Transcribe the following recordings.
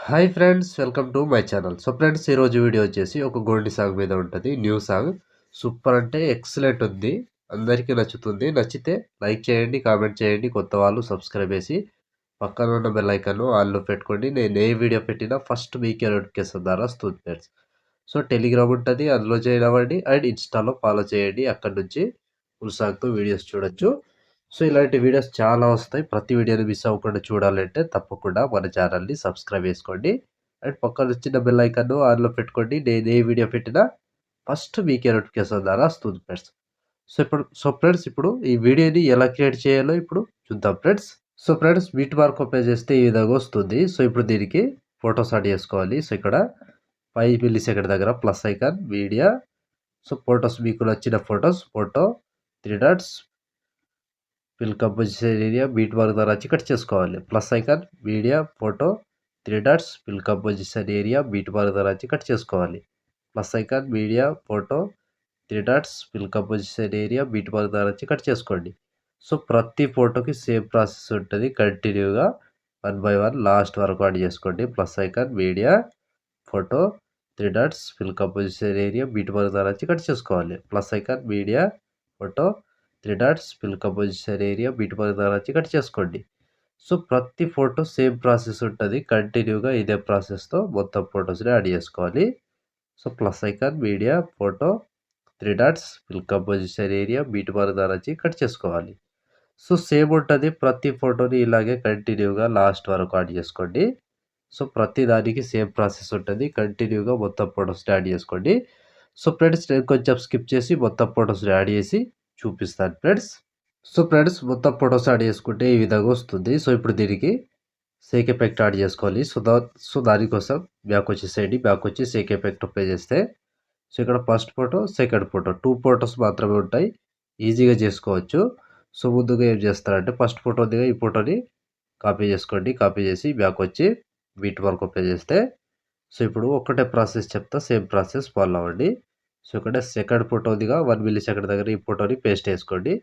Hi friends, welcome to my channel. So friends, ఈరోజు video వచ్చేసి ఒక గోల్డ్ సాంగ్ మీద ఉంటుంది. న్యూ సాంగ్ సూపర్ అంటే ఎక్సలెంట్ ఉంది. అందరికీ నచ్చుతుంది. నచ్చితే లైక్ చేయండి, కామెంట్ చేయండి. కొత్త వాళ్ళు సబ్స్క్రైబ్ చేసి పక్కన ఉన్న బెల్ ఐకాన్ ఆన్లో పెట్టుకోండి. నేను ఏ వీడియో పెట్టినా ఫస్ట్ మీకే నోటిఫికేషన్ ద్వారా వస్తుంది ఫ్రెండ్స్. సో టెలిగ్రామ్ ఉంటుంది, అందులో జాయిన్ అవ్వండి. అండ్ ఇన్స్టాలో ఫాలో చేయండి. అక్కడ నుంచి ఫుల్ సాంగ్తో వీడియోస్ చూడొచ్చు. సో ఇలాంటి వీడియోస్ చాలా వస్తాయి. ప్రతి వీడియోని మిస్ అవ్వకుండా చూడాలంటే తప్పకుండా మన ఛానల్ని సబ్స్క్రైబ్ చేసుకోండి. అండ్ పక్కన వచ్చిన బెల్ ఐకాన్ ఆన్లో పెట్టుకోండి. నేను ఏ వీడియో పెట్టినా ఫస్ట్ మీకే నోటిఫికేషన్ ద్వారా వస్తుంది ఫ్రెండ్స్. సో ఫ్రెండ్స్, ఇప్పుడు ఈ వీడియోని ఎలా క్రియేట్ చేయాలో ఇప్పుడు చూద్దాం friends. So friends, beat mark open చేస్తే ఈ విధంగా వస్తుంది. సో ఇప్పుడు దీనికి ఫొటోస్ యాడ్ చేసుకోవాలి. సో ఇక్కడ 5 మిల్లీసెకండ్ దగ్గర plus icon media. So photos మీకు నచ్చిన photos, photo 3 dots, fill composition area beat mark ద్వారా వచ్చి కట్ చేసుకోవాలి. Plus icon media, photo 3 dots, fill composition area beat mark ద్వారా వచ్చి కట్ చేసుకోవాలి. Plus icon media, photo 3 dots, fill composition area beat mark ద్వారా వచ్చి కట్ చేసుకోండి. So ప్రతి ఫోటోకి సేమ్ ప్రాసెస్ ఉంటుంది. కంటిన్యూగా 1 బై 1 లాస్ట్ వరకు యాడ్ చేసుకోండి. Plus icon media, photo 3 dots, fill composition area beat mark ద్వారా వచ్చి కట్ చేసుకోవాలి. Plus icon media, photo 3 dots, fill composition area beat mark ద్వారా వచ్చి కట్ చేసుకోండి. సో ప్రతి ఫోటో సేమ్ ప్రాసెస్ ఉంటుంది. కంటిన్యూగా ఇదే ప్రాసెస్తో మొత్తం ఫొటోస్ని యాడ్ చేసుకోవాలి. So plus icon media, photo 3 dots, fill composition area beat mark ద్వారా వచ్చి కట్ చేసుకోవాలి. సో సేమ్ ఉంటుంది. ప్రతి ఫోటోని ఇలాగే కంటిన్యూగా లాస్ట్ వరకు యాడ్ చేసుకోండి. సో ప్రతి దానికి సేమ్ ప్రాసెస్ ఉంటుంది. కంటిన్యూగా మొత్తం ఫొటోస్ని యాడ్ చేసుకోండి. సో ఫ్రెండ్స్, నేను కొంచెం స్కిప్ చేసి మొత్తం ఫొటోస్ని యాడ్ చేసి చూపిస్తాను ఫ్రెండ్స్. సో ఫ్రెండ్స్, మొత్తం ఫొటోస్ యాడ్ చేసుకుంటే ఈ విధంగా వస్తుంది. సో ఇప్పుడు దీనికి సేక్ ఎఫెక్ట్ యాడ్ చేసుకోవాలి. సో దానికోసం బ్యాక్ వచ్చేసేయండి. బ్యాక్ వచ్చి సేక్ ఎఫెక్ట్ అప్లై చేస్తే సో ఇక్కడ first photo, second photo 2 photos మాత్రమే ఉంటాయి. ఈజీగా చేసుకోవచ్చు. సో ముందుగా ఏం చేస్తారంటే ఫస్ట్ ఫోటో దిగా ఈ ఫోటోని కాపీ చేసుకోండి. కాపీ చేసి బ్యాక్ వచ్చి బీట్ మార్క్ అప్లై చేస్తే సో ఇప్పుడు ఒకటే ప్రాసెస్ చెప్తా, సేమ్ ప్రాసెస్ ఫాలో అవ్వండి. సో ఇక్కడ సెకండ్ ఫోటో దిగా 1 మిల్లీసెకండ్ దగ్గర ఈ ఫోటోని పేస్ట్ వేసుకోండి.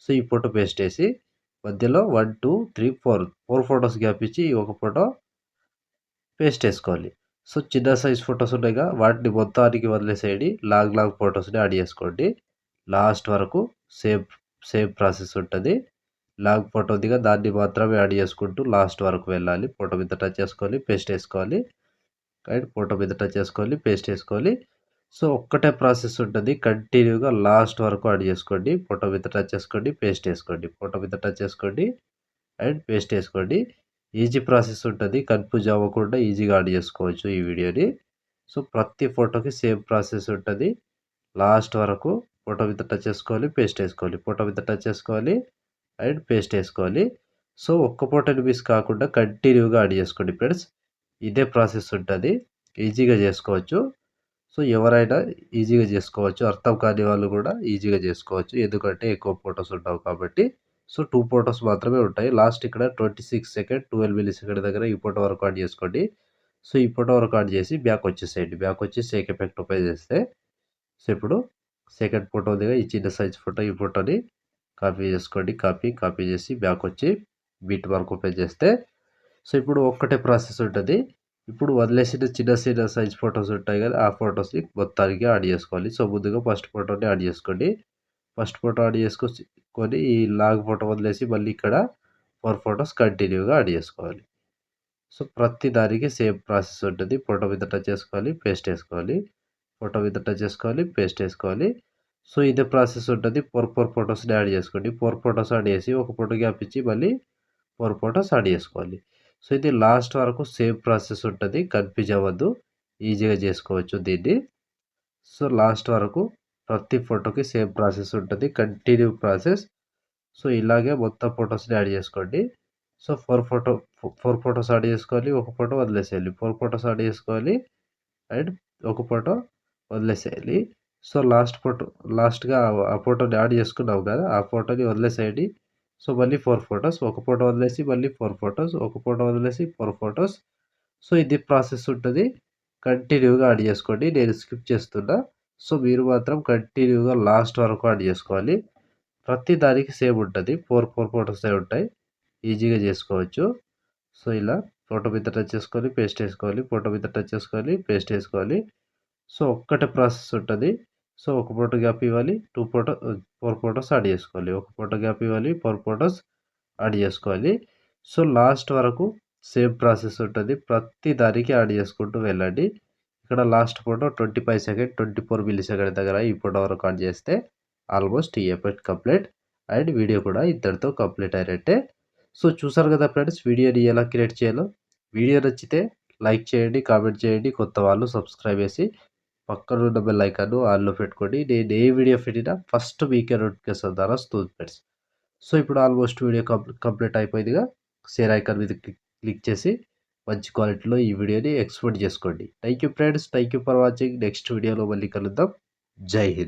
సో ఈ ఫోటో పేస్ట్ వేసి మధ్యలో 1 2 3 4 ఫొటోస్ గ్యాప్ ఇచ్చి ఒక ఫోటో పేస్ట్ వేసుకోవాలి. సో చిన్న సైజ్ ఫొటోస్ ఉన్నాయిగా, వాటిని మొత్తానికి వదిలేసేయండి. లాంగ్ ఫొటోస్ని యాడ్ చేసుకోండి. లాస్ట్ వరకు సేమ్ సేమ్ ప్రాసెస్ ఉంటుంది. లాంగ్ ఫోటో దిగా దాన్ని మాత్రమే యాడ్ చేసుకుంటూ లాస్ట్ వరకు వెళ్ళాలి. ఫోటో మీద టచ్ చేసుకోవాలి, పేస్ట్ వేసుకోవాలి. అండ్ ఫోటో మీద టచ్ చేసుకోవాలి, పేస్ట్ వేసుకోవాలి. సో ఒక్కటే ప్రాసెస్ ఉంటుంది. కంటిన్యూగా లాస్ట్ వరకు యాడ్ చేసుకోండి. ఫోటో మీద టచ్ చేసుకోండి, పేస్ట్ వేసుకోండి. ఫోటో మీద టచ్ చేసుకోండి అండ్ పేస్ట్ వేసుకోండి. ఈజీ ప్రాసెస్ ఉంటుంది. కన్ఫ్యూజ్ అవ్వకుండా ఈజీగా యాడ్ చేసుకోవచ్చు ఈ వీడియోని. సో ప్రతి ఫోటోకి సేమ్ ప్రాసెస్ ఉంటుంది. లాస్ట్ వరకు ఫోటో మీద టచ్ చేసుకోవాలి, పేస్ట్ వేసుకోవాలి. ఫోటో మీద టచ్ చేసుకోవాలి అండ్ పేస్ట్ వేసుకోవాలి. సో ఒక్క ఫోటోని మిస్ కాకుండా కంటిన్యూగా యాడ్ చేసుకోండి ఫ్రెండ్స్. ఇదే ప్రాసెస్ ఉంటుంది. ఈజీగా చేసుకోవచ్చు. సో ఎవరైనా ఈజీగా చేసుకోవచ్చు. అర్థం కాని వాళ్ళు కూడా ఈజీగా చేసుకోవచ్చు. ఎందుకంటే ఎక్కువ ఫొటోస్ ఉండవు కాబట్టి. సో 2 ఫొటోస్ మాత్రమే ఉంటాయి. లాస్ట్ ఇక్కడ 26 సెకండ్ 12 మిల్లీసెకండ్ దగ్గర ఈ ఫోటో వరకు యాడ్ చేసుకోండి. సో ఈ ఫోటో వరకు యాడ్ చేసి బ్యాక్ వచ్చేసేయండి. బ్యాక్ వచ్చి సేక్ ఎఫెక్ట్ ఓపెన్ చేస్తే సో ఇప్పుడు సెకండ్ ఫోటో దగ్గర ఈ చిన్న సైజ్ ఫోటో ఈ ఫోటోని కాపీ చేసుకోండి. కాపీ చేసి బ్యాక్ వచ్చి బీట్ మార్క్ ఓపెన్ చేస్తే సో ఇప్పుడు ఒక్కటే ప్రాసెస్ ఉంటుంది. ఇప్పుడు వదిలేసిన చిన్న సైజ్ ఫొటోస్ ఉంటాయి కదా, ఆ ఫొటోస్ని మొత్తానికి యాడ్ చేసుకోవాలి. సో ముందుగా ఫస్ట్ ఫోటోని యాడ్ చేసుకోండి. ఫస్ట్ ఫోటో యాడ్ చేసుకొని ఈ లాంగ్ ఫోటో వదిలేసి మళ్ళీ ఇక్కడ 4 ఫొటోస్ కంటిన్యూగా యాడ్ చేసుకోవాలి. సో ప్రతి దానికి సేమ్ ప్రాసెస్ ఉంటుంది. ఫోటో మీద టచ్ చేసుకోవాలి, పేస్ట్ వేసుకోవాలి. ఫోటో మీద టచ్ చేసుకోవాలి, పేస్ట్ వేసుకోవాలి. సో ఇదే ప్రాసెస్ ఉంటుంది. 4 ఫొటోస్ని యాడ్ చేసుకోండి. 4 ఫొటోస్ యాడ్ చేసి ఒక ఫోటో గ్యాప్ ఇచ్చి మళ్ళీ 4 ఫొటోస్ యాడ్ చేసుకోవాలి. సో ఇది లాస్ట్ వరకు సేమ్ ప్రాసెస్ ఉంటుంది. కన్ఫ్యూజ్ అవ్వద్దు, ఈజీగా చేసుకోవచ్చు దీన్ని. సో లాస్ట్ వరకు ప్రతి ఫోటోకి సేమ్ ప్రాసెస్ ఉంటుంది. Continue process. సో ఇలాగే మొత్తం ఫొటోస్ని యాడ్ చేసుకోండి. సో 4 ఫొటోస్ యాడ్ చేసుకోవాలి, ఒక ఫోటో వదిలేసేయాలి. 4 ఫొటోస్ యాడ్ చేసుకోవాలి అండ్ ఒక ఫోటో వదిలేసేయాలి. సో లాస్ట్గా ఆ ఫోటోని యాడ్ చేసుకున్నాం కదా, ఆ ఫోటోని వదిలేసేయండి. సో మళ్ళీ 4 ఫొటోస్, ఒక ఫోటో వదిలేసి మళ్ళీ 4 ఫొటోస్, ఒక ఫోటో వదిలేసి 4 ఫొటోస్. సో ఇది ప్రాసెస్ ఉంటుంది. కంటిన్యూగా యాడ్ చేసుకోండి. నేను స్కిప్ చేస్తున్నా. సో మీరు మాత్రం కంటిన్యూగా లాస్ట్ వరకు యాడ్ చేసుకోవాలి. ప్రతి దానికి సేమ్ ఉంటుంది. 4 ఫోటోసే ఉంటాయి. ఈజీగా చేసుకోవచ్చు. సో ఇలా ఫోటో మీద టచ్ చేసుకొని పేస్ట్ వేసుకోవాలి. ఫోటో మీద టచ్ చేసుకోవాలి, పేస్ట్ వేసుకోవాలి. సో ఒక్కటే ప్రాసెస్ ఉంటుంది. సో ఒక ఫోటో గ్యాప్ ఇవ్వాలి. 4 ఫోటోస్ యాడ్ చేసుకోవాలి. ఒక ఫోటో గ్యాప్ ఇవ్వాలి. 4 ఫోటోస్ యాడ్ చేసుకోవాలి. సో లాస్ట్ వరకు సేమ్ ప్రాసెస్ ఉంటుంది. ప్రతి దానికి యాడ్ చేసుకుంటూ వెళ్ళండి. ఇక్కడ last photo 25 second 24 milli second దగ్గర ఈ ఫోటో వరకు యాడ్ చేస్తే ఆల్మోస్ట్ ఈ ఎఫెక్ట్ కంప్లీట్ అండ్ వీడియో కూడా ఇద్దరితో కంప్లీట్ అయినట్టే. సో చూసారు కదా ఫ్రెండ్స్, వీడియోని ఎలా క్రియేట్ చేయాలో. వీడియో నచ్చితే లైక్ చేయండి, కామెంట్ చేయండి. కొత్త వాళ్ళు సబ్స్క్రైబ్ చేసి పక్కన ఉన్న బెల్ ఐకాన్ ఆన్లో పెట్టుకోండి. నేను ఏ వీడియో పెట్టినా ఫస్ట్ మీకే నోటిఫికేషన్ ద్వారా వస్తుంది ఫ్రెండ్స్. సో ఇప్పుడు ఆల్మోస్ట్ వీడియో కంప్లీట్ అయిపోయిందిగా. షేర్ ఐకాన్ మీద క్లిక్ చేసి మంచి క్వాలిటీలో ఈ వీడియోని ఎక్స్పోర్ట్ చేసుకోండి. Thank you friends, thank you for watching. Next వీడియోలో మళ్ళీ కలుద్దాం. జై హింద్.